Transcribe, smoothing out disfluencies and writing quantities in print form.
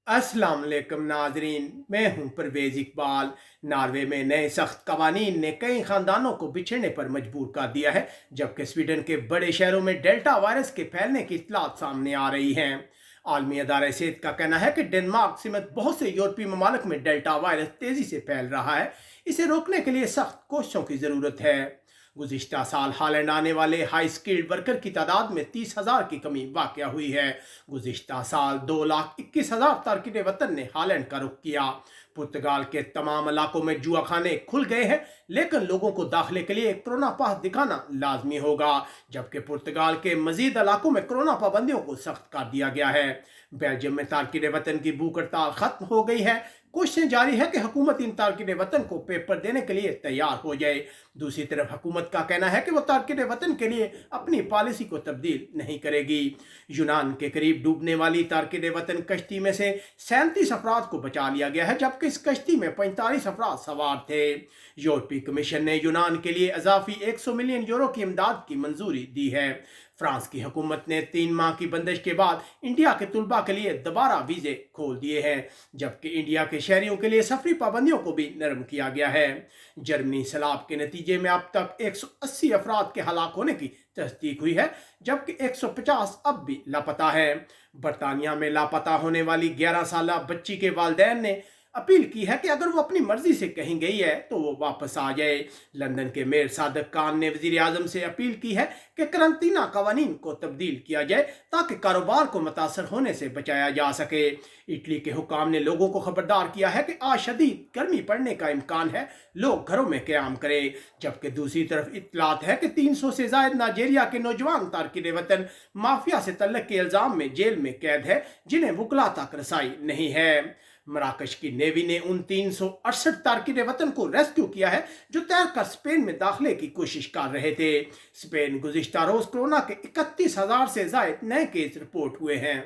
अस्सलाम वालेकुम नाजरीन, मैं हूं परवेज इकबाल। नॉर्वे में नए सख्त कवानीन ने कई खानदानों को बिछड़ने पर मजबूर कर दिया है, जबकि स्वीडन के बड़े शहरों में डेल्टा वायरस के फैलने की इत्तलात सामने आ रही हैं। आलमी अदारे सेहत का कहना है कि डेनमार्क समेत बहुत से यूरोपीय ममालिक में डेल्टा वायरस तेजी से फैल रहा है। इसे रोकने के लिए सख्त कोशिशों की जरूरत है। गुज़िश्ता साल हॉलैंड आने वाले हाई स्किल्ड वर्कर की तादाद में 30,000 की कमी वाक़या हुई है। गुज़िश्ता साल 2,21,000 तारकिन वतन ने हॉलैंड का रुख किया। पुर्तगाल के तमाम इलाकों में जुआ खाने खुल गए हैं, लेकिन लोगों को दाखिले के लिए कोरोना पास दिखाना लाजमी होगा, जबकि पुर्तगाल के मजीद इलाकों में कोरोना पाबंदियों को सख्त कर दिया गया है। बेल्जियम में तारकिन वतन की भूख हड़ताल खत्म हो गई है। कोशिशें जारी है कि हुकूमत इन तारकिन वतन को पेपर देने के लिए तैयार हो जाए। दूसरी तरफ हुकूमत का कहना है कि वो तारकिन वतन के लिए अपनी पॉलिसी को तब्दील नहीं करेगी। यूनान के करीब डूबने वाली तारकिन वतन कश्ती में से 37 अफराद को बचा लिया गया है, जबकि इस कश्ती में 45 अफराद सवार थे। यूरोपीय कमीशन ने यूनान के लिए इजाफी 100 मिलियन यूरो की इमदाद की मंजूरी दी है। फ्रांस की हुकूमत ने 3 माह की बंदिश के बाद इंडिया के तुलबा के लिए दोबारा वीज़े खोल दिए हैं, जबकि इंडिया के शहरियों के लिए सफरी पाबंदियों को भी नरम किया गया है। जर्मनी सैलाब के नतीजे में अब तक 180 अफराद के हलाक होने की तस्दीक हुई है, जबकि 150 अब भी लापता है। बरतानिया में लापता होने वाली 11 साल बच्ची के वालिदैन ने अपील की है कि अगर वो अपनी मर्जी से कहीं गई है तो वो वापस आ जाए। लंदन के मेयर सादिक खान ने वजीर आजम से अपील की है कि करंतना कवानीन को तब्दील किया जाए ताकि कारोबार को मुतासर होने से बचाया जा सके। इटली के हुकाम ने लोगों को खबरदार किया है कि आज शदीद गर्मी पड़ने का इम्कान है, लोग घरों में क़याम करें। जबकि दूसरी तरफ इत्तलात है कि 300 से ज्यादा नाइजीरिया के नौजवान तारकिन वतन माफिया से तल्लक के इल्जाम में जेल में कैद है, जिन्हें वुकला तक रसाई नहीं है। मराकश की नेवी ने उन 368 तारकिन वतन को रेस्क्यू किया है जो तैरकर स्पेन में दाखिले की कोशिश कर रहे थे। स्पेन गुज़िश्ता रोज कोरोना के 31,000 से ज्यादा नए केस रिपोर्ट हुए हैं।